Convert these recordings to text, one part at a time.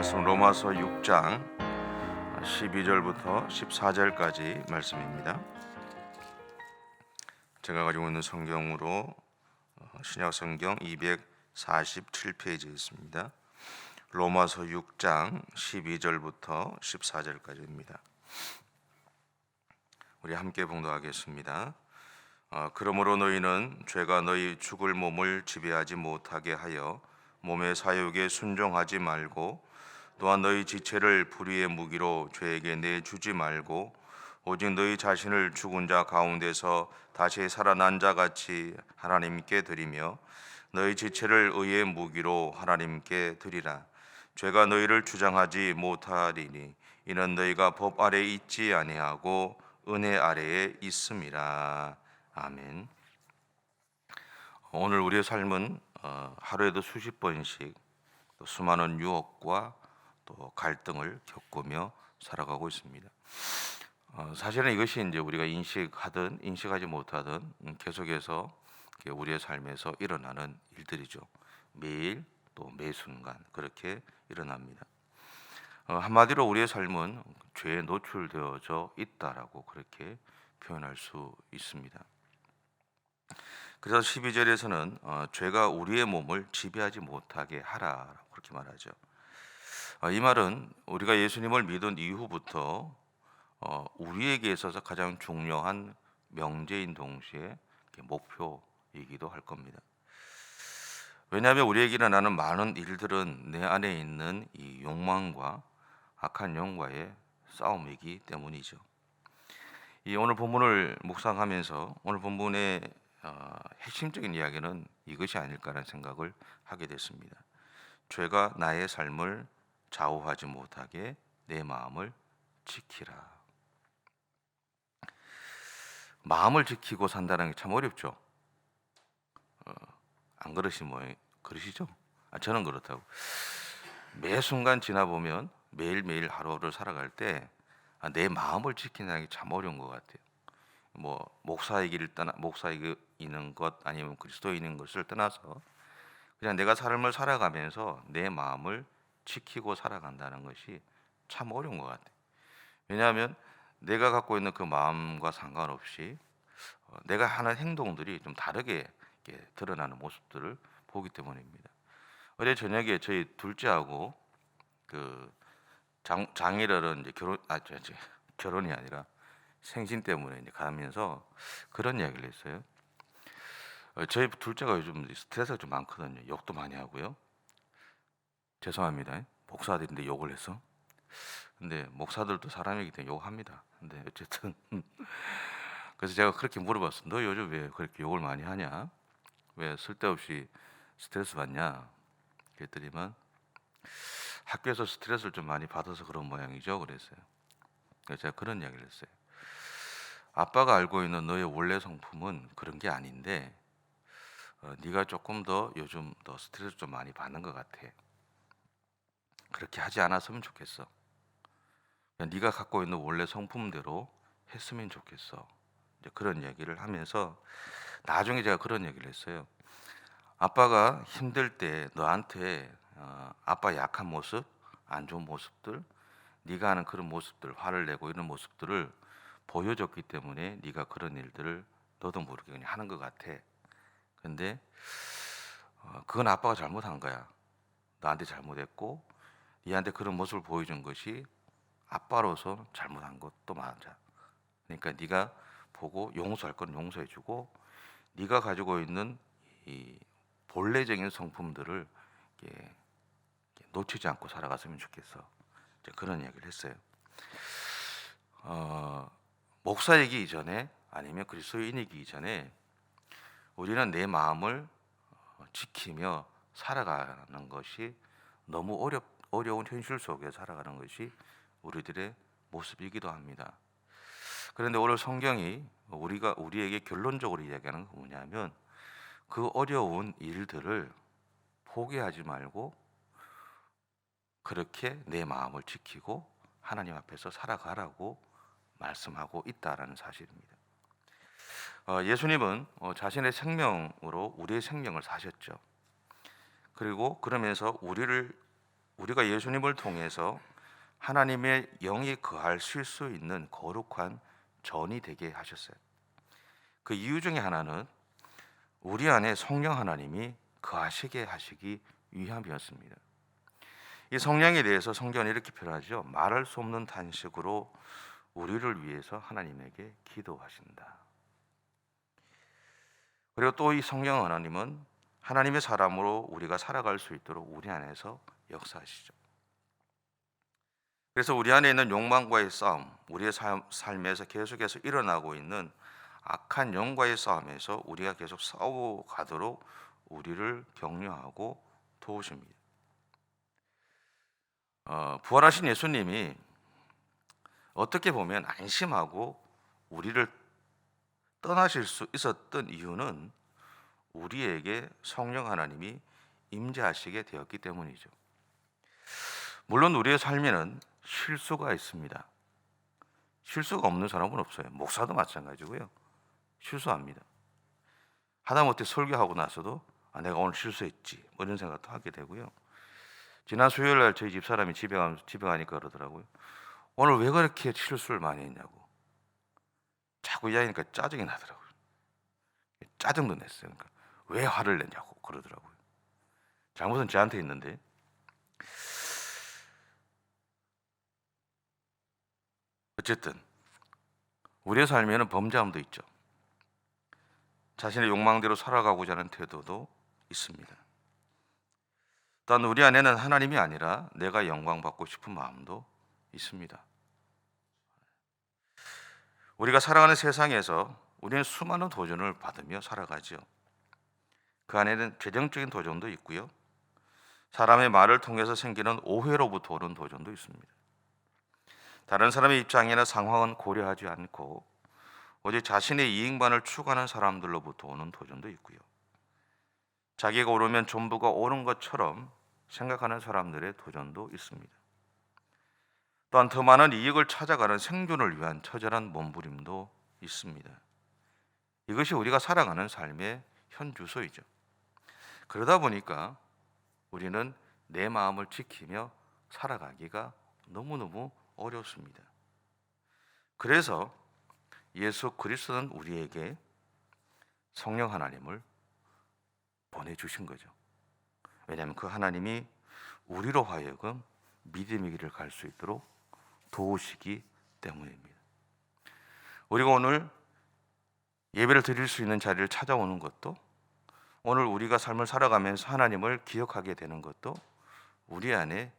말씀 로마서 6장 12절부터 14절까지 말씀입니다. 제가 가지고 있는 성경으로 신약 성경 247페이지에 있습니다. 로마서 6장 12절부터 14절까지입니다. 우리 함께 봉독하겠습니다. 그러므로 너희는 죄가 너희 죽을 몸을 지배하지 못하게 하여 몸의 사욕에 순종하지 말고, 또한 너희 지체를 불의의 무기로 죄에게 내주지 말고, 오직 너희 자신을 죽은 자 가운데서 다시 살아난 자 같이 하나님께 드리며, 너희 지체를 의의 무기로 하나님께 드리라. 죄가 너희를 주장하지 못하리니 이는 너희가 법 아래 있지 아니하고 은혜 아래에 있음이라. 아멘. 오늘 우리의 삶은 하루에도 수십 번씩 또 수많은 유혹과 또 갈등을 겪으며 살아가고 있습니다. 사실은 이것이 이제 우리가 인식하든 인식하지 못하든 계속해서 우리의 삶에서 일어나는 일들이죠. 매일 또 매 순간 그렇게 일어납니다. 한마디로 우리의 삶은 죄에 노출되어져 있다라고 그렇게 표현할 수 있습니다. 그래서 12절에서는 죄가 우리의 몸을 지배하지 못하게 하라라고 그렇게 말하죠. 이 말은 우리가 예수님을 믿은 이후부터 우리에게 있어서 가장 중요한 명제인 동시에 목표이기도 할 겁니다. 왜냐하면 우리에게 일어나는 많은 일들은 내 안에 있는 이 욕망과 악한 영과의 싸움이기 때문이죠. 이 오늘 본문을 묵상하면서 오늘 본문의 핵심적인 이야기는 이것이 아닐까라는 생각을 하게 됐습니다. 죄가 나의 삶을 좌우하지 못하게 내 마음을 지키라. 마음을 지키고 산다는 게 참 어렵죠. 안 그러시죠? 저는 그렇다고. 매 순간 지나보면 매일매일 하루를 살아갈 때 내 마음을 지키는 게 참 어려운 것 같아요. 목사이는 것 아니면 그리스도인인 것을 떠나서 그냥 내가 삶을 살아가면서 내 마음을 지키고 살아간다는 것이 참 어려운 것 같아요. 왜냐하면 내가 갖고 있는 그 마음과 상관없이 내가 하는 행동들이 좀 다르게 드러나는 모습들을 보기 때문입니다. 어제 저녁에 저희 둘째하고 장일어른 이제 결혼이 아니라 생신 때문에 이제 가면서 그런 이야기를 했어요. 저희 둘째가 요즘 스트레스가 좀 많거든요. 욕도 많이 하고요. 죄송합니다. 목사들인데 욕을 해서. 근데 목사들도 사람이기 때문에 욕합니다. 근데 어쨌든 그래서 제가 그렇게 물어봤어. 너 요즘 왜 그렇게 욕을 많이 하냐? 왜 쓸데없이 스트레스 받냐? 그랬더니만 학교에서 스트레스를 좀 많이 받아서 그런 모양이죠. 그랬어요. 그래서 제가 그런 이야기를 했어요. 아빠가 알고 있는 너의 원래 성품은 그런 게 아닌데 네가 조금 더 요즘 더 스트레스 좀 많이 받는 것 같아. 그렇게 하지 않았으면 좋겠어. 네가 갖고 있는 원래 성품대로 했으면 좋겠어. 이제 그런 얘기를 하면서 나중에 제가 그런 얘기를 했어요. 아빠가 힘들 때 너한테 아빠 약한 모습, 안 좋은 모습들, 네가 하는 그런 모습들, 화를 내고 이런 모습들을 보여줬기 때문에 네가 그런 일들을 너도 모르게 그냥 하는 것 같아. 근데 그건 아빠가 잘못한 거야. 나한테 잘못했고 얘한테 그런 모습을 보여준 것이 아빠로서 잘못한 것도 맞아. 그러니까 네가 보고 용서할 건 용서해주고 네가 가지고 있는 이 본래적인 성품들을 이렇게 놓치지 않고 살아갔으면 좋겠어. 이제 그런 이야기를 했어요. 목사이기 이전에 아니면 그리스도인이기 이전에 우리는 내 마음을 지키며 살아가는 것이 너무 어려운 현실 속에 살아가는 것이 우리들의 모습이기도 합니다. 그런데 오늘 성경이 우리에게 결론적으로 이야기하는 건 뭐냐면 그 어려운 일들을 포기하지 말고 그렇게 내 마음을 지키고 하나님 앞에서 살아가라고 말씀하고 있다라는 사실입니다. 예수님은 자신의 생명으로 우리의 생명을 사셨죠. 그리고 그러면서 우리를 우리가 예수님을 통해서 하나님의 영이 거하실 수 있는 거룩한 전이 되게 하셨어요. 그 이유 중에 하나는 우리 안에 성령 하나님이 거하시게 하시기 위함이었습니다. 이 성령에 대해서 성경은 이렇게 표현하죠. 말할 수 없는 탄식으로 우리를 위해서 하나님에게 기도하신다. 그리고 또 이 성령 하나님은 하나님의 사람으로 우리가 살아갈 수 있도록 우리 안에서 역사하시죠. 그래서 우리 안에 있는 욕망과의 싸움, 우리의 삶에서 계속해서 일어나고 있는 악한 영과의 싸움에서 우리가 계속 싸워가도록 우리를 격려하고 도우십니다. 부활하신 예수님이 어떻게 보면 안심하고 우리를 떠나실 수 있었던 이유는 우리에게 성령 하나님이 임재하시게 되었기 때문이죠. 물론 우리의 삶에는 실수가 있습니다. 실수가 없는 사람은 없어요. 목사도 마찬가지고요. 실수합니다. 하다못해 설교하고 나서도 내가 오늘 실수했지 뭐 이런 생각도 하게 되고요. 지난 수요일 날 저희 집사람이 집에 가니까 그러더라고요. 오늘 왜 그렇게 실수를 많이 했냐고. 자꾸 이야기하니까 짜증이 나더라고요. 짜증도 냈어요. 그러니까 왜 화를 내냐고 그러더라고요. 잘못은 저한테 있는데. 어쨌든 우리의 삶에는 범죄함도 있죠. 자신의 욕망대로 살아가고자 하는 태도도 있습니다. 또한 우리 안에는 하나님이 아니라 내가 영광받고 싶은 마음도 있습니다. 우리가 살아가는 세상에서 우리는 수많은 도전을 받으며 살아가죠. 그 안에는 재정적인 도전도 있고요. 사람의 말을 통해서 생기는 오해로부터 오는 도전도 있습니다. 다른 사람의 입장이나 상황은 고려하지 않고 오직 자신의 이익만을 추구하는 사람들로부터 오는 도전도 있고요. 자기가 옳으면 전부가 옳은 것처럼 생각하는 사람들의 도전도 있습니다. 또한 더 많은 이익을 찾아가는 생존을 위한 처절한 몸부림도 있습니다. 이것이 우리가 살아가는 삶의 현주소이죠. 그러다 보니까 우리는 내 마음을 지키며 살아가기가 너무너무 어렵습니다. 그래서 예수 그리스도는 우리에게 성령 하나님을 보내주신 거죠. 왜냐하면 그 하나님이 우리로 하여금 믿음의 길을 갈 수 있도록 도우시기 때문입니다. 우리가 오늘 예배를 드릴 수 있는 자리를 찾아오는 것도, 오늘 우리가 삶을 살아가면서 하나님을 기억하게 되는 것도 우리 안에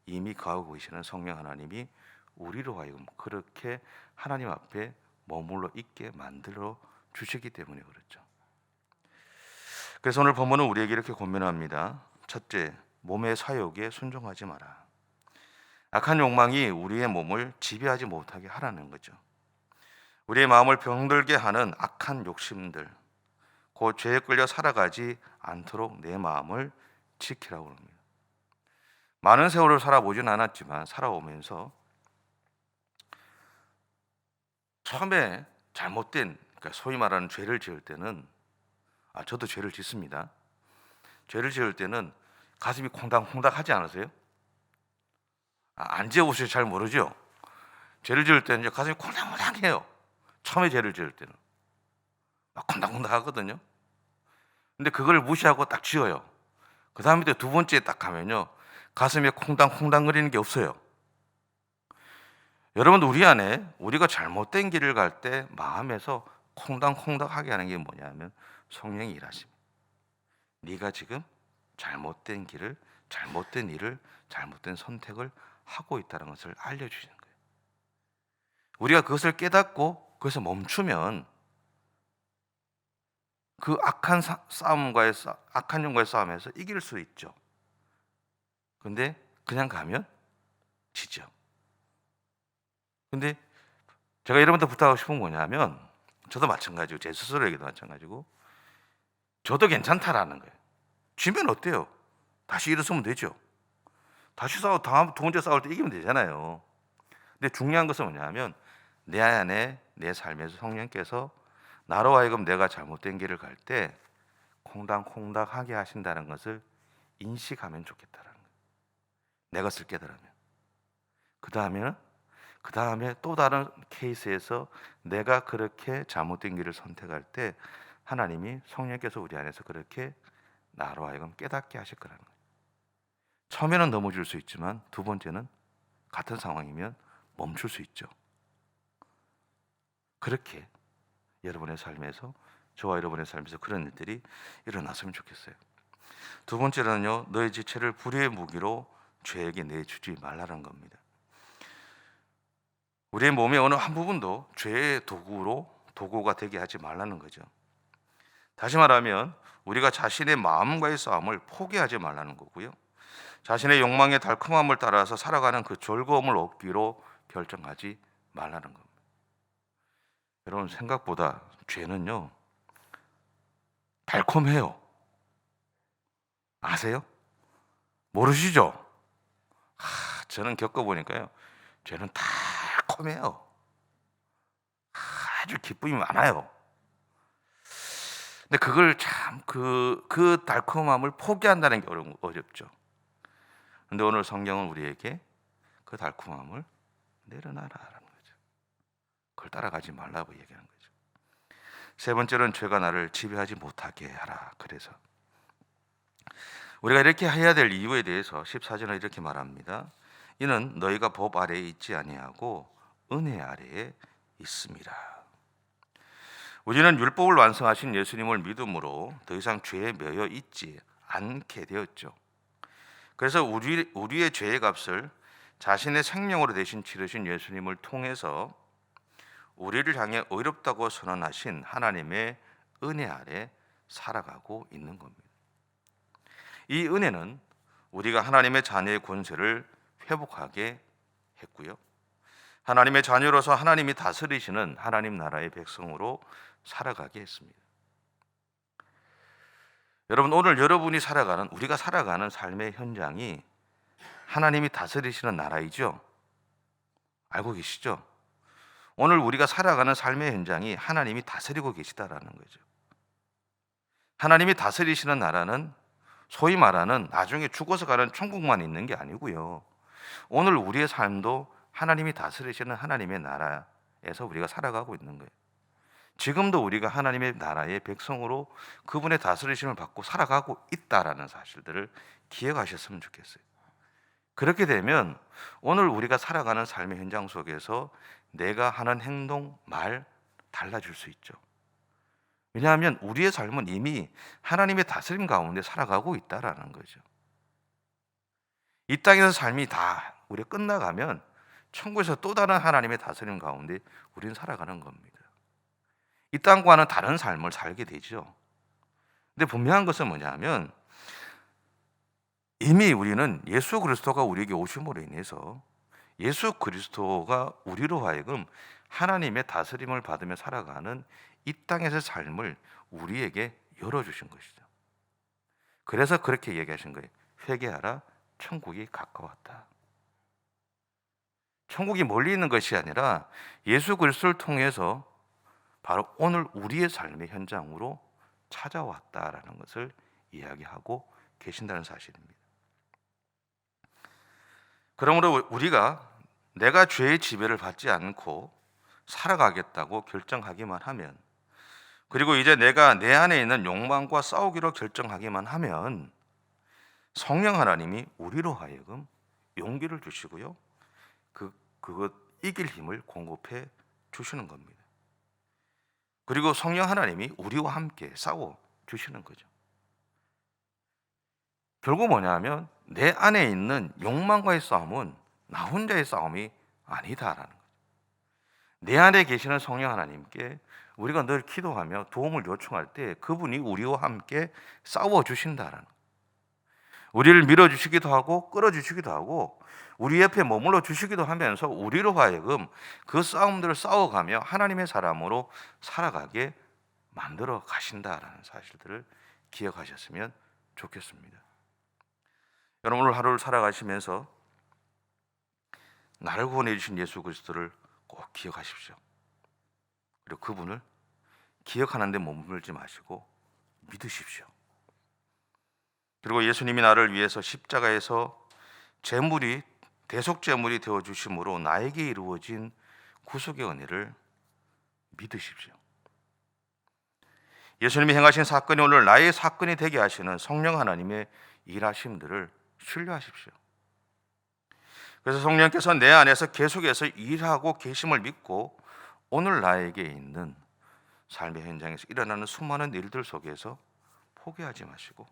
이미 거하고 계시는 성령 하나님이 우리로 하여금 그렇게 하나님 앞에 머물러 있게 만들어 주시기 때문에 그렇죠. 그래서 오늘 본문은 우리에게 이렇게 권면합니다. 첫째, 몸의 사욕에 순종하지 마라. 악한 욕망이 우리의 몸을 지배하지 못하게 하라는 거죠. 우리의 마음을 병들게 하는 악한 욕심들, 그 죄에 끌려 살아가지 않도록 내 마음을 지키라고 합니다. 많은 세월을 살아보진 않았지만 살아오면서 처음에 잘못된, 그러니까 소위 말하는 죄를 지을 때는, 저도 죄를 짓습니다. 죄를 지을 때는 가슴이 콩닥콩닥 하지 않으세요? 안 지어보셔서 잘 모르죠? 죄를 지을 때는 이제 가슴이 콩닥콩닥해요. 처음에 죄를 지을 때는 막 콩닥콩닥 하거든요. 근데 그걸 무시하고 딱 지어요. 그 다음에 두 번째 딱 가면요, 가슴에 콩닥콩닥 거리는 게 없어요. 여러분, 우리 안에 우리가 잘못된 길을 갈 때 마음에서 콩닥콩닥하게 하는 게 뭐냐면 성령이 일하십니다. 네가 지금 잘못된 길을, 잘못된 일을, 잘못된 선택을 하고 있다는 것을 알려주시는 거예요. 우리가 그것을 깨닫고 그것을 멈추면 그 악한 악한 영과의 싸움에서 이길 수 있죠. 근데 그냥 가면 지죠. 근데 제가 여러분들 부탁하고 싶은 건 뭐냐면, 저도 마찬가지고 제 스스로에게도 마찬가지고, 저도 괜찮다라는 거예요. 지면 어때요? 다시 일어서면 되죠. 다시 다음 두 번째 싸울 때 이기면 되잖아요. 근데 중요한 것은 뭐냐면, 내 안에, 내 삶에서 성령께서 나로 하여금 내가 잘못된 길을 갈 때 콩닥콩닥하게 하신다는 것을 인식하면 좋겠다라는 거예요. 내 것을 깨달으면. 그 다음에 또 다른 케이스에서 내가 그렇게 잘못된 길을 선택할 때 하나님이 성령께서 우리 안에서 그렇게 나로 하여금 깨닫게 하실 거라는 거예요. 처음에는 넘어질 수 있지만 두 번째는 같은 상황이면 멈출 수 있죠. 그렇게 여러분의 삶에서, 저와 여러분의 삶에서 그런 일들이 일어났으면 좋겠어요. 두 번째로는요, 너의 지체를 불의의 무기로 죄에게 내주지 말라는 겁니다. 우리의 몸의 어느 한 부분도 죄의 도구가 되게 하지 말라는 거죠. 다시 말하면 우리가 자신의 마음과의 싸움을 포기하지 말라는 거고요. 자신의 욕망의 달콤함을 따라서 살아가는 그 즐거움을 얻기로 결정하지 말라는 겁니다. 여러분, 생각보다 죄는요, 달콤해요. 아세요? 모르시죠? 저는 겪어보니까요, 죄는 달콤해요. 아주 기쁨이 많아요. 근데 그걸 참 그 달콤함을 포기한다는 게 어렵죠. 근데 오늘 성경은 우리에게 그 달콤함을 내려놔라라는 거죠. 그걸 따라가지 말라고 얘기하는 거죠. 세 번째로는 죄가 나를 지배하지 못하게 하라. 그래서 우리가 이렇게 해야 될 이유에 대해서 14절은 이렇게 말합니다. 이는 너희가 법 아래에 있지 아니하고 은혜 아래에 있습니다. 우리는 율법을 완성하신 예수님을 믿음으로 더 이상 죄에 매여 있지 않게 되었죠. 그래서 우리의 죄의 값을 자신의 생명으로 대신 치르신 예수님을 통해서 우리를 향해 의롭다고 선언하신 하나님의 은혜 아래 살아가고 있는 겁니다. 이 은혜는 우리가 하나님의 자녀의 권세를 회복하게 했고요, 하나님의 자녀로서 하나님이 다스리시는 하나님 나라의 백성으로 살아가게 했습니다. 여러분, 오늘 우리가 살아가는 삶의 현장이 하나님이 다스리시는 나라이죠. 알고 계시죠? 오늘 우리가 살아가는 삶의 현장이 하나님이 다스리고 계시다라는 거죠. 하나님이 다스리시는 나라는 소위 말하는 나중에 죽어서 가는 천국만 있는 게 아니고요, 오늘 우리의 삶도 하나님이 다스리시는 하나님의 나라에서 우리가 살아가고 있는 거예요. 지금도 우리가 하나님의 나라의 백성으로 그분의 다스리심을 받고 살아가고 있다라는 사실들을 기억하셨으면 좋겠어요. 그렇게 되면 오늘 우리가 살아가는 삶의 현장 속에서 내가 하는 행동, 말 달라질 수 있죠. 왜냐하면 우리의 삶은 이미 하나님의 다스림 가운데 살아가고 있다라는 거죠. 이 땅에서 삶이 다 우리가 끝나가면 천국에서 또 다른 하나님의 다스림 가운데 우리는 살아가는 겁니다. 이 땅과는 다른 삶을 살게 되죠. 근데 분명한 것은 뭐냐면 이미 우리는 예수 그리스도가 우리에게 오심으로 인해서 예수 그리스도가 우리로 하여금 하나님의 다스림을 받으며 살아가는 이 땅에서의 삶을 우리에게 열어주신 것이죠. 그래서 그렇게 얘기하신 거예요. 회개하라, 천국이 가까웠다. 천국이 멀리 있는 것이 아니라 예수 그리스도를 통해서 바로 오늘 우리의 삶의 현장으로 찾아왔다라는 것을 이야기하고 계신다는 사실입니다. 그러므로 우리가 내가 죄의 지배를 받지 않고 살아가겠다고 결정하기만 하면, 그리고 이제 내가 내 안에 있는 욕망과 싸우기로 결정하기만 하면 성령 하나님이 우리로 하여금 용기를 주시고요, 그것 이길 힘을 공급해 주시는 겁니다. 그리고 성령 하나님이 우리와 함께 싸워 주시는 거죠. 결국 뭐냐면 내 안에 있는 욕망과의 싸움은 나 혼자의 싸움이 아니다라는 거죠. 내 안에 계시는 성령 하나님께 우리가 늘 기도하며 도움을 요청할 때 그분이 우리와 함께 싸워 주신다라는 거예요. 우리를 밀어주시기도 하고 끌어주시기도 하고 우리 옆에 머물러 주시기도 하면서 우리로 하여금 그 싸움들을 싸워가며 하나님의 사람으로 살아가게 만들어 가신다라는 사실들을 기억하셨으면 좋겠습니다. 여러분, 오늘 하루를 살아가시면서 나를 구원해 주신 예수 그리스도를 꼭 기억하십시오. 그리고 그분을 기억하는 데 머물지 마시고 믿으십시오. 그리고 예수님이 나를 위해서 십자가에서 재물이 대속 재물이 되어 주심으로 나에게 이루어진 구속의 은혜를 믿으십시오. 예수님이 행하신 사건이 오늘 나의 사건이 되게 하시는 성령 하나님의 일하심들을 신뢰하십시오. 그래서 성령께서 내 안에서 계속해서 일하고 계심을 믿고 오늘 나에게 있는 삶의 현장에서 일어나는 수많은 일들 속에서 포기하지 마시고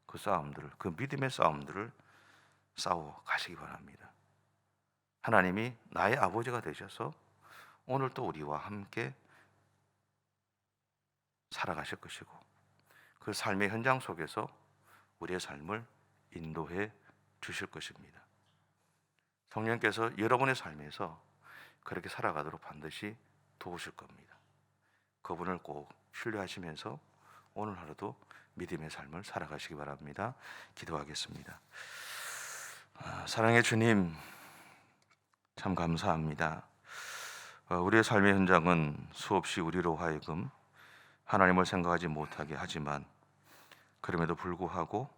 그 싸움들을, 그 믿음의 싸움들을 싸워 가시기 바랍니다. 하나님이 나의 아버지가 되셔서 오늘 또 우리와 함께 살아가실 것이고 그 삶의 현장 속에서 우리의 삶을 인도해 주실 것입니다. 성령께서 여러분의 삶에서 그렇게 살아가도록 반드시 도우실 겁니다. 그분을 꼭 신뢰하시면서 오늘 하루도 믿음의 삶을 살아가시기 바랍니다. 기도하겠습니다. 사랑의 주님, 참 감사합니다. 우리의 삶의 현장은 수없이 우리로 하여금 하나님을 생각하지 못하게 하지만 그럼에도 불구하고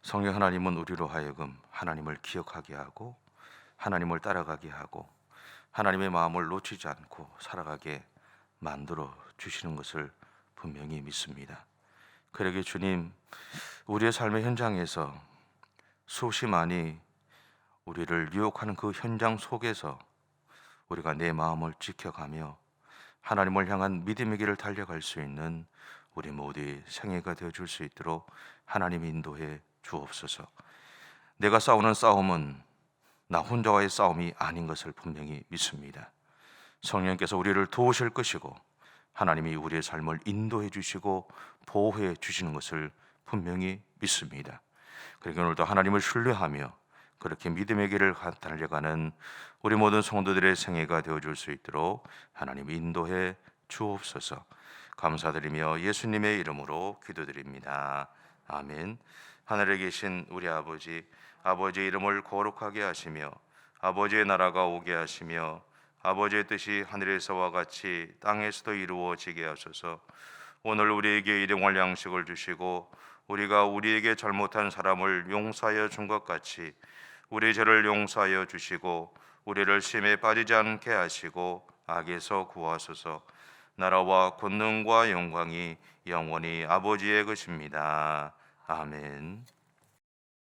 성령 하나님은 우리로 하여금 하나님을 기억하게 하고 하나님을 따라가게 하고 하나님의 마음을 놓치지 않고 살아가게 만들어 주시는 것을 분명히 믿습니다. 그러게 주님, 우리의 삶의 현장에서 수없이 많이 우리를 유혹하는 그 현장 속에서 우리가 내 마음을 지켜가며 하나님을 향한 믿음의 길을 달려갈 수 있는 우리 모두의 생애가 되어줄 수 있도록 하나님 인도해 주옵소서. 내가 싸우는 싸움은 나 혼자와의 싸움이 아닌 것을 분명히 믿습니다. 성령께서 우리를 도우실 것이고 하나님이 우리의 삶을 인도해 주시고 보호해 주시는 것을 분명히 믿습니다. 그러니까 오늘도 하나님을 신뢰하며 그렇게 믿음의 길을 달려가는 우리 모든 성도들의 생애가 되어줄 수 있도록 하나님 인도해 주옵소서. 감사드리며 예수님의 이름으로 기도드립니다. 아멘. 하늘에 계신 우리 아버지, 아버지의 이름을 거룩하게 하시며 아버지의 나라가 오게 하시며 아버지의 뜻이 하늘에서와 같이 땅에서도 이루어지게 하소서. 오늘 우리에게 일용할 양식을 주시고 우리가 우리에게 잘못한 사람을 용서하여 준 것 같이 우리 죄를 용서하여 주시고 우리를 시험에 빠지지 않게 하시고 악에서 구하소서. 나라와 권능과 영광이 영원히 아버지의 것입니다. 아멘.